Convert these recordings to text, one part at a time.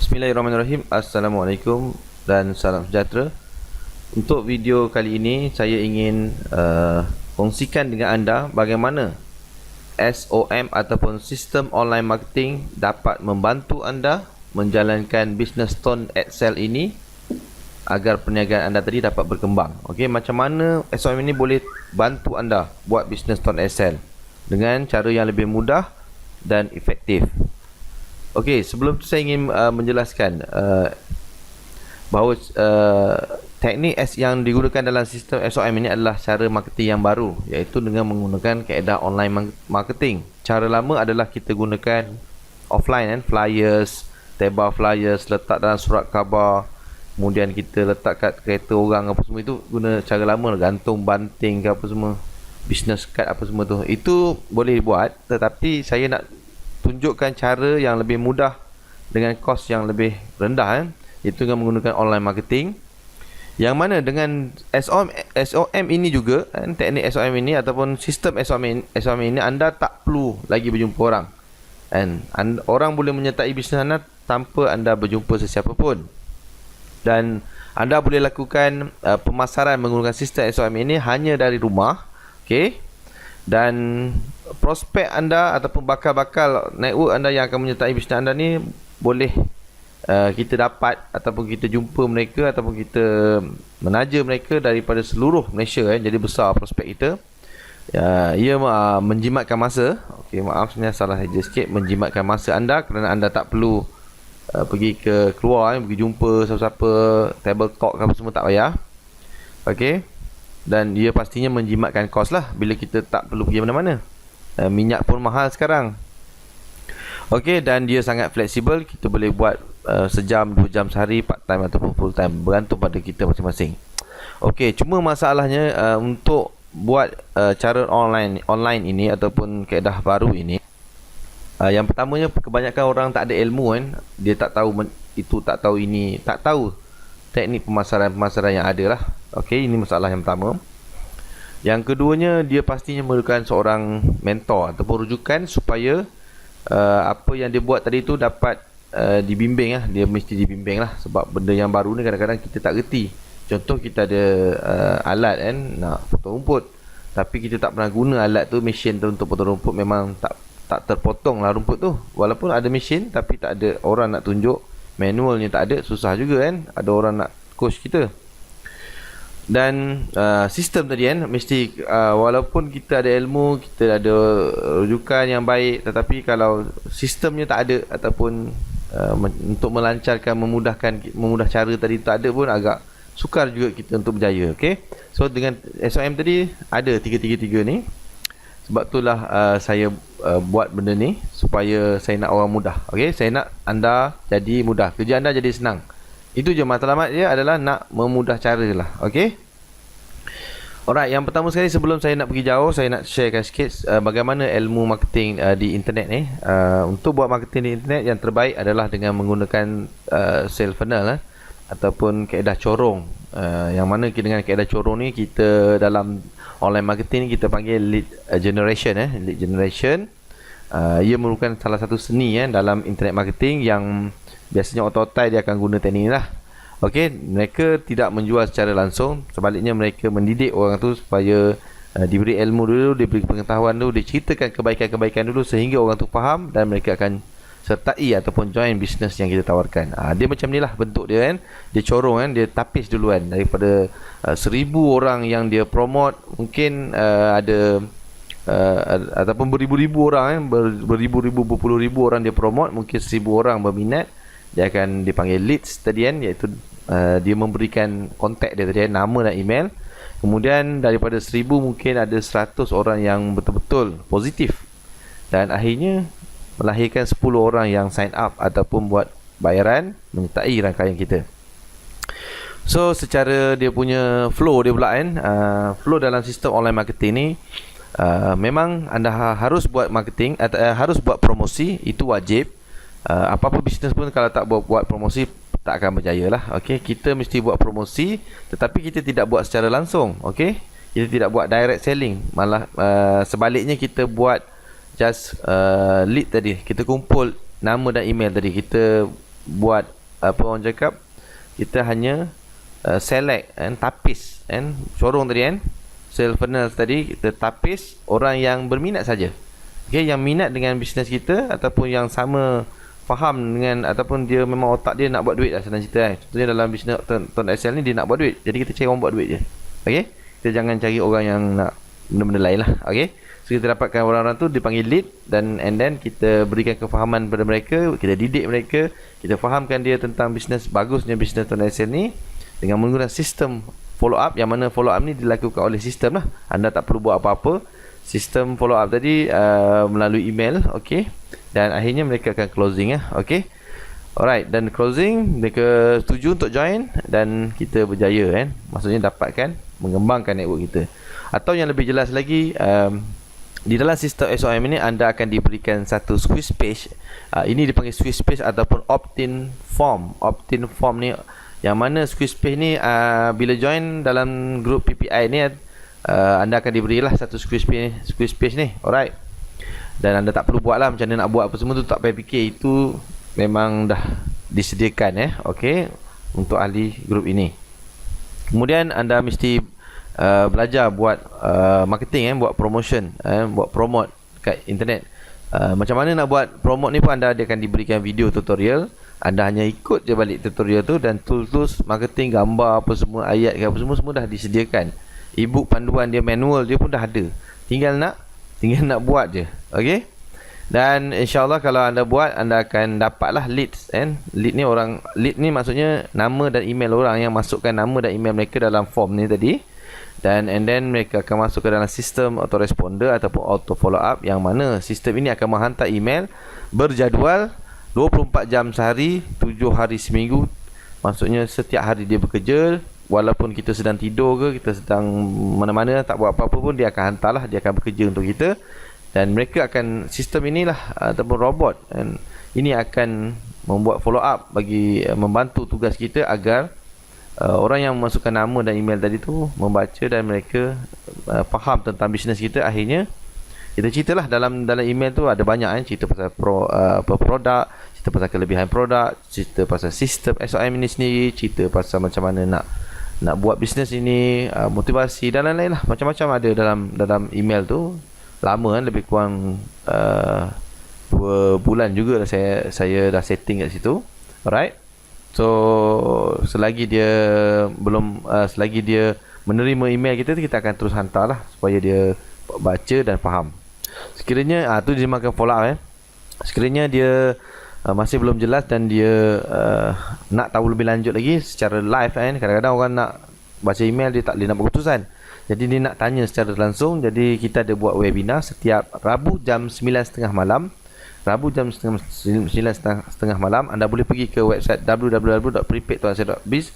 Bismillahirrahmanirrahim. Assalamualaikum dan salam sejahtera. Untuk video kali ini saya ingin kongsikan dengan anda bagaimana SOM ataupun sistem online marketing dapat membantu anda menjalankan business tone Excel ini agar perniagaan anda tadi dapat berkembang. Okey, macam mana SOM ini boleh bantu anda buat business tone Excel dengan cara yang lebih mudah dan efektif. Okey, sebelum tu saya ingin menjelaskan bahawa teknik yang digunakan dalam sistem SOM ini adalah cara marketing yang baru, iaitu dengan menggunakan kaedah online marketing. Cara lama adalah kita gunakan offline kan, flyers, tebal flyers, letak dalam surat khabar, kemudian kita letak kat kereta orang apa semua, itu guna cara lama, gantung banting ke apa semua, business card apa semua tu. Itu boleh buat, tetapi saya nak tunjukkan cara yang lebih mudah dengan kos yang lebih rendah iaitu dengan menggunakan online marketing, yang mana dengan SOM ini juga teknik SOM ini ataupun sistem SOM ini anda tak perlu lagi berjumpa orang, orang boleh menyertai bisnes anda tanpa anda berjumpa sesiapa pun, dan anda boleh lakukan pemasaran menggunakan sistem SOM ini hanya dari rumah. Okey, dan prospek anda ataupun bakal-bakal network anda yang akan menyertai bisnes anda ni boleh kita dapat ataupun kita jumpa mereka ataupun kita menaja mereka daripada seluruh Malaysia jadi besar prospek kita. Ia menjimatkan masa. Okey, maaf sebenarnya salah saja sikit, menjimatkan masa anda kerana anda tak perlu pergi ke keluar pergi jumpa siapa-siapa, table talk apa semua tak payah. Okey, dan dia pastinya menjimatkan kos lah bila kita tak perlu pergi mana-mana. Minyak pun mahal sekarang. Okey, dan dia sangat fleksibel. Kita boleh buat sejam, 2 jam sehari, part time ataupun full time, bergantung pada kita masing-masing. Okey, cuma masalahnya untuk buat cara online ini ataupun kaedah baru ini, yang pertamanya kebanyakan orang tak ada ilmu kan. Dia tak tahu itu, tak tahu ini, tak tahu teknik pemasaran yang ada lah. Okey, ini masalah yang pertama. Yang keduanya, dia pastinya memerlukan seorang mentor ataupun rujukan supaya apa yang dia buat tadi tu dapat dibimbing lah. Dia mesti dibimbing lah, sebab benda yang baru ni kadang-kadang kita tak reti. Contoh, kita ada alat kan, nak potong rumput, tapi kita tak pernah guna alat tu, mesin tu untuk potong rumput. Memang tak terpotong lah rumput tu. Walaupun ada mesin, tapi tak ada orang nak tunjuk, manualnya tak ada, susah juga kan. Ada orang nak coach kita. Dan sistem tadi kan, mesti walaupun kita ada ilmu, kita ada rujukan yang baik, tetapi kalau sistemnya tak ada ataupun untuk melancarkan, memudah cara tadi tak ada pun, agak sukar juga kita untuk berjaya. Okay? So dengan SOM tadi ada 333 ni. Sebab itulah saya buat benda ni supaya saya nak orang mudah. Okay? Saya nak anda jadi mudah, kerja anda jadi senang. Itu je, matlamat dia adalah nak memudah cara lah. Okay? Alright, yang pertama sekali sebelum saya nak pergi jauh, saya nak sharekan sikit bagaimana ilmu marketing di internet ni. Untuk buat marketing di internet, yang terbaik adalah dengan menggunakan sales funnel ataupun kaedah corong. Yang mana dengan kaedah corong ni, kita dalam online marketing ni kita panggil lead generation. Lead generation ia merupakan salah satu seni dalam internet marketing yang biasanya otot-otai dia akan guna teknik ni lah. Okey, mereka tidak menjual secara langsung, sebaliknya mereka mendidik orang tu supaya diberi ilmu dulu, diberi pengetahuan dulu, diceritakan kebaikan-kebaikan dulu sehingga orang tu faham dan mereka akan sertai ataupun join bisnes yang kita tawarkan. Dia macam ni lah bentuk dia kan. Dia corong kan, dia tapis duluan. Daripada 1000 orang yang dia promote, mungkin ada ataupun beribu-ribu orang kan, beribu-ribu, berpuluh-ribu orang dia promote, mungkin 1000 orang berminat. Dia akan dipanggil leads tadi kan, iaitu dia memberikan kontak dia tadi, nama dan email. Kemudian daripada 1000 mungkin ada 100 orang yang betul-betul positif, dan akhirnya melahirkan 10 orang yang sign up ataupun buat bayaran menyertai rangkaian kita. So secara dia punya flow dia pula kan, flow dalam sistem online marketing ni, memang anda harus buat marketing atau harus buat promosi, itu wajib. Apa-apa bisnes pun kalau tak buat promosi tak akan berjaya lah. Okay? Kita mesti buat promosi, tetapi kita tidak buat secara langsung. Okay? Kita tidak buat direct selling, malah sebaliknya kita buat just lead tadi. Kita kumpul nama dan email tadi, kita buat apa orang cakap, kita hanya select tapis sorong tadi sales funnel tadi, kita tapis orang yang berminat saja. Okey, yang minat dengan bisnes kita ataupun yang sama faham dengan, ataupun dia memang otak dia nak buat duit lah, senang cerita contohnya dalam bisnes Tuan Excel ni, dia nak buat duit, jadi kita cari orang buat duit je. Okey, kita jangan cari orang yang nak benda-benda lain lah. Okey, so kita dapatkan orang-orang tu dipanggil lead, dan then kita berikan kefahaman kepada mereka, kita didik mereka, kita fahamkan dia tentang bisnes, bagusnya bisnes Tuan Excel ni dengan menggunakan sistem follow up, yang mana follow up ni dilakukan oleh sistem lah. Anda tak perlu buat apa-apa. Sistem follow up tadi melalui email, okey, dan akhirnya mereka akan closing okey. Alright, dan closing mereka setuju untuk join dan kita berjaya maksudnya dapatkan mengembangkan network kita. Atau yang lebih jelas lagi, di dalam sistem SOM ini anda akan diberikan satu squeeze page. Ini dipanggil squeeze page ataupun opt-in form. Opt-in form ni, yang mana squeeze page ni bila join dalam grup PPI ni, anda akan diberilah satu squeeze page ni. Alright, dan anda tak perlu buat lah, macam mana nak buat apa semua tu tak payah fikir, itu memang dah disediakan okey, untuk ahli grup ini. Kemudian anda mesti belajar buat marketing, buat promotion, buat promote kat internet. Macam mana nak buat promote ni pun anda akan diberikan video tutorial. Anda hanya ikut je balik tutorial tu, dan tools marketing, gambar apa semua, ayat ke apa semua dah disediakan. E-book panduan dia, manual dia pun dah ada. Tinggal nak buat je. Okey. Dan insya-Allah kalau anda buat, anda akan dapatlah leads lead ni maksudnya nama dan email orang yang masukkan nama dan email mereka dalam form ni tadi. Dan then mereka akan masuk ke dalam sistem autoresponder ataupun auto follow up, yang mana sistem ini akan menghantar email berjadual 24 jam sehari, 7 hari seminggu. Maksudnya setiap hari dia bekerja, walaupun kita sedang tidur ke, kita sedang mana-mana tak buat apa-apa pun, dia akan hantarlah, dia akan bekerja untuk kita. Dan mereka akan, sistem inilah ataupun robot ini akan membuat follow up bagi membantu tugas kita agar orang yang memasukkan nama dan email tadi tu membaca dan mereka faham tentang bisnes kita. Akhirnya kita ceritalah dalam email tu ada banyak cerita pasal produk, cerita pasal kelebihan produk, cerita pasal sistem SOM ini sendiri, cerita pasal macam mana nak buat bisnes ini, motivasi dan lain-lain lah, macam-macam ada dalam email tu. Lama lebih kurang 2 bulan juga saya dah setting kat situ. Alright, so selagi dia menerima email kita akan terus hantar lah, supaya dia baca dan faham. Sekiranya tu dia makan follow up sekiranya dia masih belum jelas dan dia nak tahu lebih lanjut lagi secara live kadang-kadang orang nak baca email, dia tak boleh nak berkeputusan, jadi dia nak tanya secara langsung. Jadi kita ada buat webinar setiap Rabu jam 9.30 malam. Rabu jam 9.30 malam, anda boleh pergi ke website www.prepaidtuansel.biz.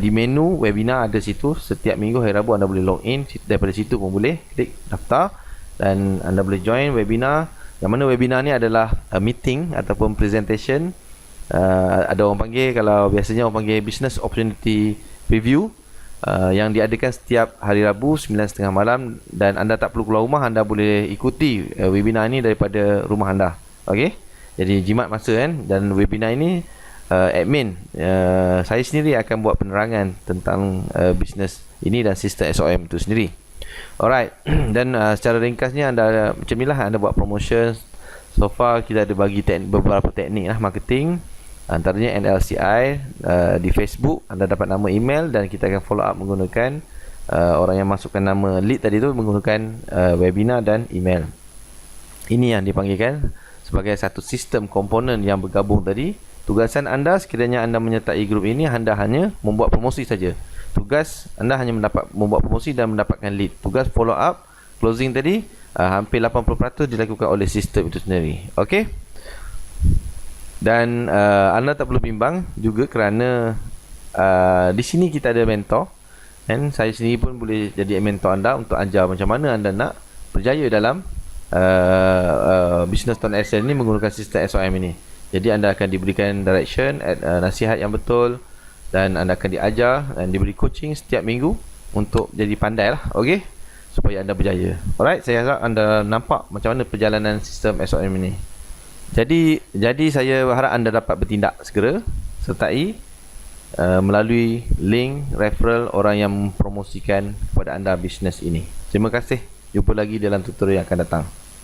Di menu webinar ada situ. Setiap minggu hari Rabu anda boleh log in daripada situ pun boleh klik daftar, dan anda boleh join webinar. Yang mana webinar ni adalah meeting ataupun presentation. Ada orang panggil, kalau biasanya orang panggil business opportunity review, yang diadakan setiap hari Rabu 9.30 malam, dan anda tak perlu keluar rumah, anda boleh ikuti webinar ini daripada rumah anda. Okey, jadi jimat masa dan webinar ini admin saya sendiri akan buat penerangan tentang bisnes ini dan sistem SOM itu sendiri. Alright, dan secara ringkasnya anda macam inilah, anda buat promotion. So far kita ada bagi beberapa teknik lah marketing, antaranya NLCI di Facebook. Anda dapat nama email dan kita akan follow up menggunakan orang yang masukkan nama lead tadi tu menggunakan webinar dan email. Ini yang dipanggilkan sebagai satu sistem komponen yang bergabung tadi. Tugasan anda sekiranya anda menyertai grup ini, anda hanya membuat promosi saja. Tugas anda hanya membuat promosi dan mendapatkan lead. Tugas follow up, closing tadi hampir 80% dilakukan oleh sistem itu sendiri. Okey. Dan anda tak perlu bimbang juga kerana di sini kita ada mentor, dan saya sendiri pun boleh jadi mentor anda untuk ajar macam mana anda nak berjaya dalam bisnes Tuan Excel ini menggunakan sistem SOM ini. Jadi anda akan diberikan direction, nasihat yang betul, dan anda akan diajar dan diberi coaching setiap minggu untuk jadi pandai lah, okey, supaya anda berjaya. Alright, saya harap anda nampak macam mana perjalanan sistem SOM ini. Jadi saya harap anda dapat bertindak segera sertai melalui link referral orang yang mempromosikan kepada anda bisnes ini. Terima kasih. Jumpa lagi dalam tutorial yang akan datang.